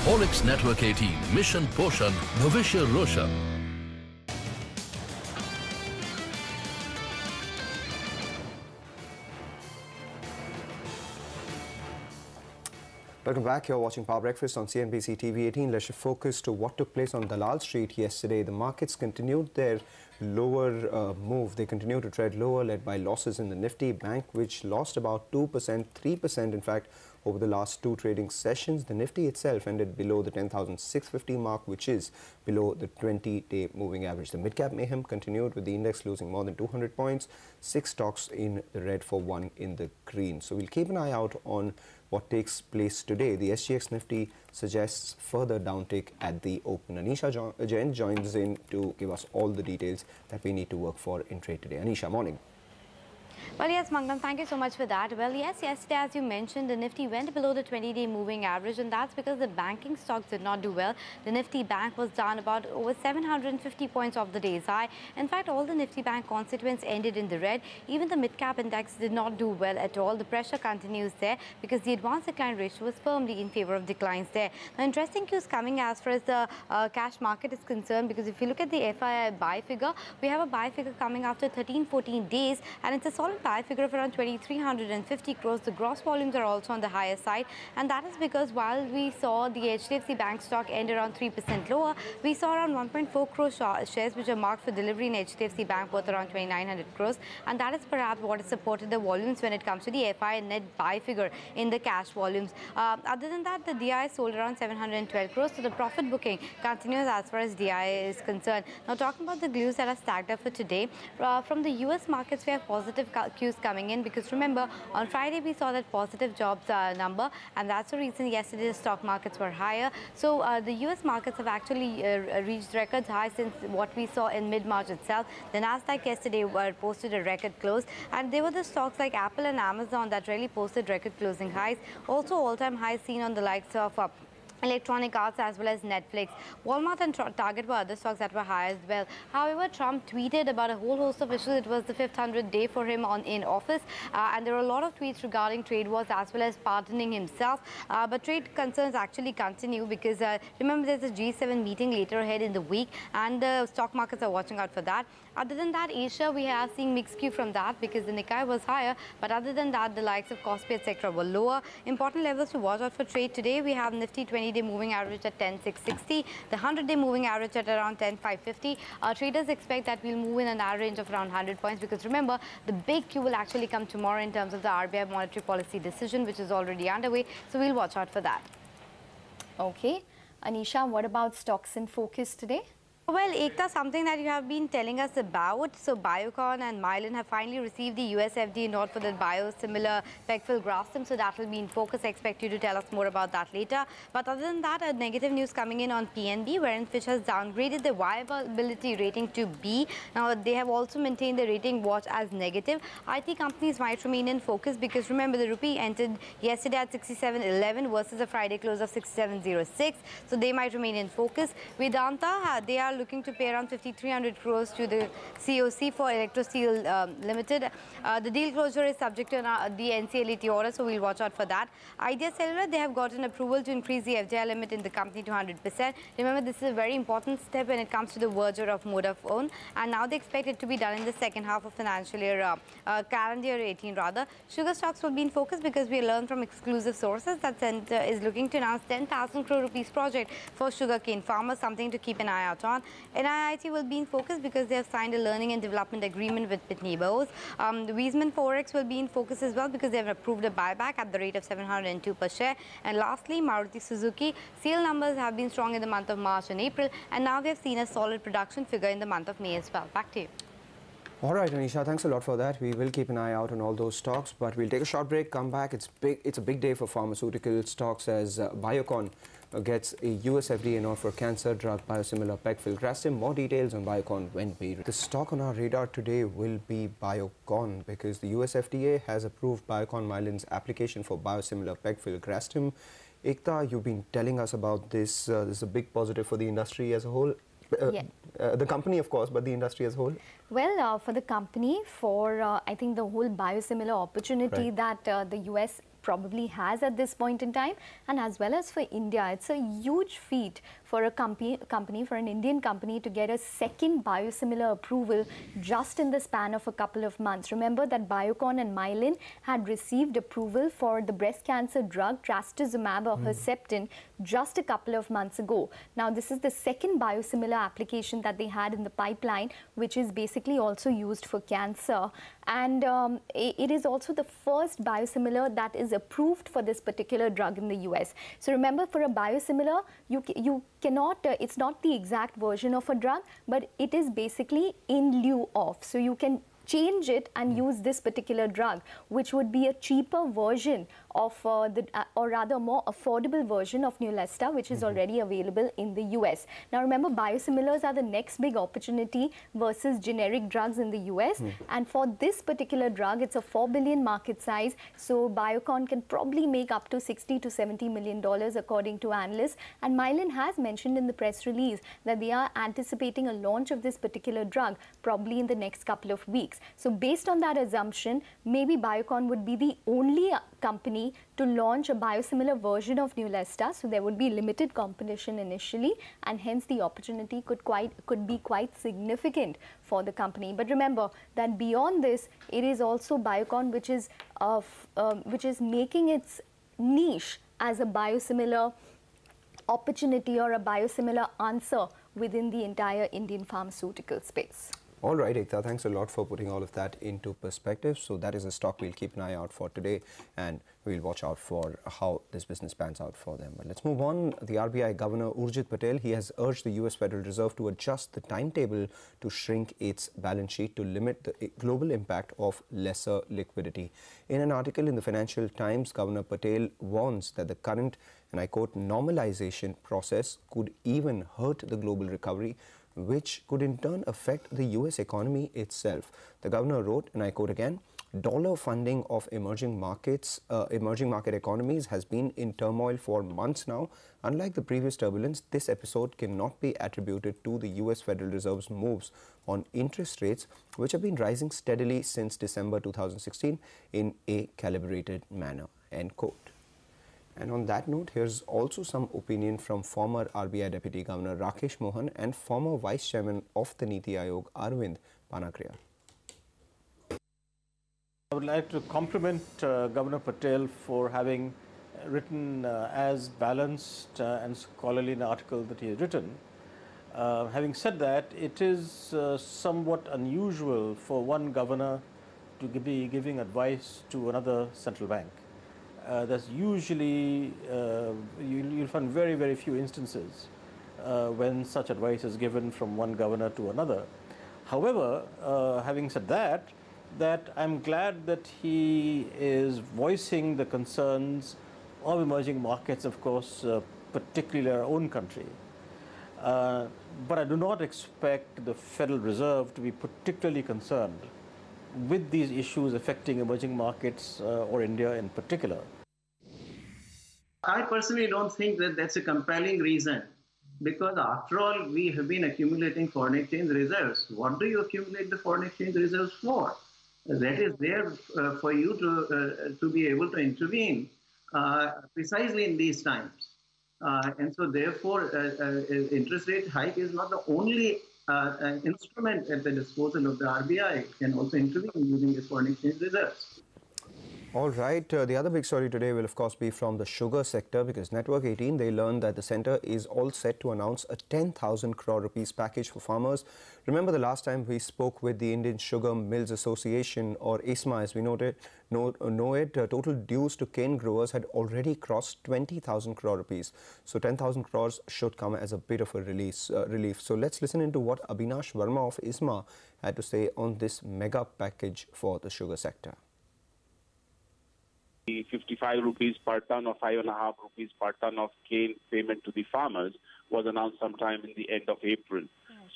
Horlicks Network 18, Mission Poshan, Bhavishya Roshan. Welcome back. You're watching Power Breakfast on CNBC TV 18. Let's focus to what took place on Dalal Street yesterday. The markets continued their lower move. They continue to trade lower, led by losses in the Nifty Bank, which lost about 2%, 3% in fact, over the last two trading sessions. The Nifty itself ended below the 10,650 mark, which is below the 20-day moving average. The mid-cap mayhem continued, with the index losing more than 200 points, 6 stocks in the red for 1 in the green. So we'll keep an eye out on what takes place today. The SGX Nifty suggests further downtick at the open. Anisha Jain joins in to give us all the details that we need to work for in trade today. Anisha, morning. Well, yes, Mangalam, thank you so much for that. Well, yes, yesterday, as you mentioned, the Nifty went below the 20-day moving average, and that's because the banking stocks did not do well. The Nifty Bank was down about over 750 points off the day's high. In fact, all the Nifty Bank constituents ended in the red. Even the mid-cap index did not do well at all. The pressure continues there because the advanced decline ratio was firmly in favor of declines there. Now, interesting cues coming as far as the cash market is concerned, because if you look at the FII buy figure, we have a buy figure coming after 13-14 days, and it's a solid buy figure of around 2,350 crores. The gross volumes are also on the higher side, and that is because while we saw the HDFC Bank stock end around 3% lower, we saw around 1.4 crore shares which are marked for delivery in HDFC Bank worth around 2,900 crores, and that is perhaps what has supported the volumes when it comes to the FI net buy figure in the cash volumes. Other than that, the DI sold around 712 crores, so the profit booking continues as far as DI is concerned. Now, talking about the glues that are stacked up for today, from the US markets, we have positive cues coming in, because remember, on Friday we saw that positive jobs number, and that's the reason yesterday the stock markets were higher. So the US markets have actually reached records high since what we saw in mid-March itself. The Nasdaq yesterday posted a record close, and there were the stocks like Apple and Amazon that really posted record closing highs. Also, all-time highs seen on the likes of Electronic Arts as well as Netflix. Walmart and Target were other stocks that were high as well. However, Trump tweeted about a whole host of issues. It was the 500th day for him in office, and there were a lot of tweets regarding trade wars as well as pardoning himself. But trade concerns actually continue, because remember, there's a G7 meeting later ahead in the week, and the stock markets are watching out for that. Other than that, Asia, we are seeing mixed skew from that, because the Nikkei was higher, but other than that, the likes of Kospi, etc. were lower. Important levels to watch out for trade today. We have Nifty 20-day moving average at 10,660, the 100-day moving average at around 10,550. Traders expect that we'll move in a narrow range of around 100 points, because remember, the big Q will actually come tomorrow in terms of the RBI monetary policy decision, which is already underway. So we'll watch out for that. Okay. Anisha, what about stocks in focus today? Well, Ekta, something that you have been telling us about. So Biocon and Mylan have finally received the US FDA nod for the biosimilar pegfilgrastim. So that will be in focus. I expect you to tell us more about that later. But other than that, a negative news coming in on PNB, wherein Fitch has downgraded the viability rating to B. Now, they have also maintained the rating watch as negative. IT companies might remain in focus, because remember, the rupee entered yesterday at 67.11 versus a Friday close of 67.06. So they might remain in focus. Vedanta, they are looking to pay around 5,300 crores to the COC for Electrosteel Limited. The deal closure is subject to the NCLAT order, so we'll watch out for that. Idea Cellular, they have gotten approval to increase the FDI limit in the company to 100%. Remember, this is a very important step when it comes to the merger of Vodafone, and now they expect it to be done in the second half of financial year, calendar year 18 rather. Sugar stocks will be in focus, because we learned from exclusive sources that Centre is looking to announce 10,000 crore rupees project for sugarcane farmers, something to keep an eye out on. NIIT will be in focus, because they have signed a learning and development agreement with Pitney Bowes. The Wiesmann Forex will be in focus as well, because they have approved a buyback at the rate of 702 per share. And lastly, Maruti Suzuki, sale numbers have been strong in the month of March and April, and now we have seen a solid production figure in the month of May as well. Back to you. All right, Anisha, thanks a lot for that. We will keep an eye out on all those stocks, but we'll take a short break, come back. It's a big day for pharmaceutical stocks, as Biocon gets a US FDA nod for cancer drug biosimilar pegfilgrastim. More details on Biocon when we... The stock on our radar today will be Biocon, because the US FDA has approved Biocon Mylan's application for biosimilar pegfilgrastim. Ekta, you've been telling us about this. This is a big positive for the industry as a whole. The company, of course, but the industry as a whole? Well, for the company, for I think the whole biosimilar opportunity that the US probably has at this point in time, and as well as for India. It's a huge feat for a for an Indian company to get a second biosimilar approval just in the span of a couple of months. Remember that Biocon and Mylan had received approval for the breast cancer drug trastuzumab or Herceptin just a couple of months ago. Now, this is the second biosimilar application that they had in the pipeline, which is basically also used for cancer. And it is also the first biosimilar that is approved for this particular drug in the US. So remember, for a biosimilar, you cannot, it's not the exact version of a drug, but it is basically in lieu of. So you can change it and use this particular drug, which would be a cheaper version of or rather more affordable version of Neulasta, which is already available in the US. Now remember, biosimilars are the next big opportunity versus generic drugs in the US. And for this particular drug, it's a $4 billion market size. So Biocon can probably make up to $60 to $70 million according to analysts. And Mylan has mentioned in the press release that they are anticipating a launch of this particular drug probably in the next couple of weeks. So based on that assumption, maybe Biocon would be the only company to launch a biosimilar version of Neulasta. So there would be limited competition initially, and hence the opportunity could be quite significant for the company. But remember that beyond this, it is also Biocon which is making its niche as a biosimilar opportunity or a biosimilar answer within the entire Indian pharmaceutical space. All right, Ekta, thanks a lot for putting all of that into perspective. So that is a stock we'll keep an eye out for today, and we'll watch out for how this business pans out for them. But let's move on. The RBI Governor Urjit Patel, he has urged the US Federal Reserve to adjust the timetable to shrink its balance sheet to limit the global impact of lesser liquidity. In an article in the Financial Times, Governor Patel warns that the current, and I quote, normalization process could even hurt the global recovery, which could in turn affect the US economy itself. The governor wrote, and I quote again, dollar funding of emerging market economies has been in turmoil for months now. Unlike the previous turbulence, this episode cannot be attributed to the US Federal Reserve's moves on interest rates, which have been rising steadily since December 2016 in a calibrated manner, end quote. And on that note, here's also some opinion from former RBI Deputy Governor Rakesh Mohan and former Vice Chairman of the Niti Aayog, Arvind Panagriyar. I would like to compliment Governor Patel for having written as balanced and scholarly an article that he has written. Having said that, it is somewhat unusual for one governor to be giving advice to another central bank. That's usually, you'll find very, very few instances when such advice is given from one governor to another. However, having said that, I'm glad that he is voicing the concerns of emerging markets, of course, particularly our own country. But I do not expect the Federal Reserve to be particularly concerned with these issues affecting emerging markets or India in particular. I personally don't think that that's a compelling reason, because after all, we have been accumulating foreign exchange reserves. What do you accumulate the foreign exchange reserves for? That is there for you to be able to intervene precisely in these times. And so therefore, interest rate hike is not the only instrument at the disposal of the RBI. It can also intervene using the foreign exchange reserves. All right, the other big story today will of course be from the sugar sector, because Network 18, they learned that the centre is all set to announce a 10,000 crore rupees package for farmers. Remember the last time we spoke with the Indian Sugar Mills Association, or ISMA as we know it, total dues to cane growers had already crossed 20,000 crore rupees. So 10,000 crores should come as a bit of a relief. So let's listen into what Abhinash Verma of ISMA had to say on this mega package for the sugar sector. 55 rupees per ton or 5.5 rupees per ton of cane payment to the farmers was announced sometime in the end of April.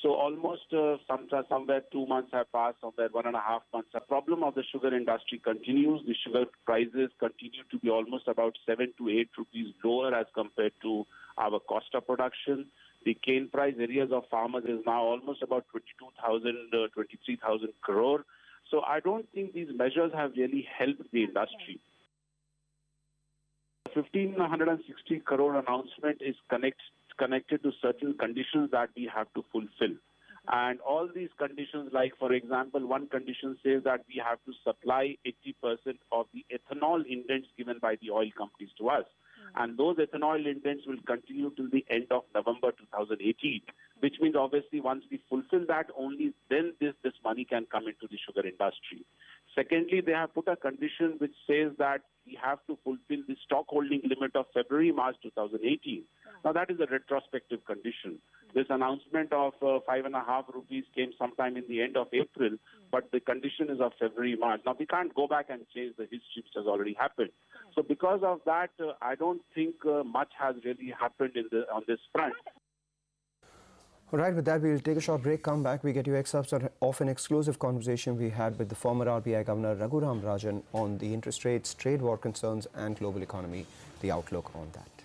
So almost somewhere 2 months have passed, somewhere 1.5 months. The problem of the sugar industry continues. The sugar prices continue to be almost about 7 to 8 rupees lower as compared to our cost of production. The cane price areas of farmers is now almost about 22,000, 23,000 crore. So I don't think these measures have really helped the industry. 1,560 crore announcement is connected to certain conditions that we have to fulfill. And all these conditions, like, for example, one condition says that we have to supply 80% of the ethanol indents given by the oil companies to us. And those ethanol indents will continue till the end of November 2018, which means obviously once we fulfill that, only then this money can come into the sugar industry. Secondly, they have put a condition which says that we have to fulfill the stock holding limit of February-March 2018. Now, that is a retrospective condition. This announcement of 5.5 rupees came sometime in the end of April, but the condition is of February-March. Now, we can't go back and change the history which has already happened. So because of that, I don't think much has really happened on this front. All right, with that, we'll take a short break, come back. We get you excerpts of an exclusive conversation we had with the former RBI Governor Raghuram Rajan on the interest rates, trade war concerns and global economy, the outlook on that.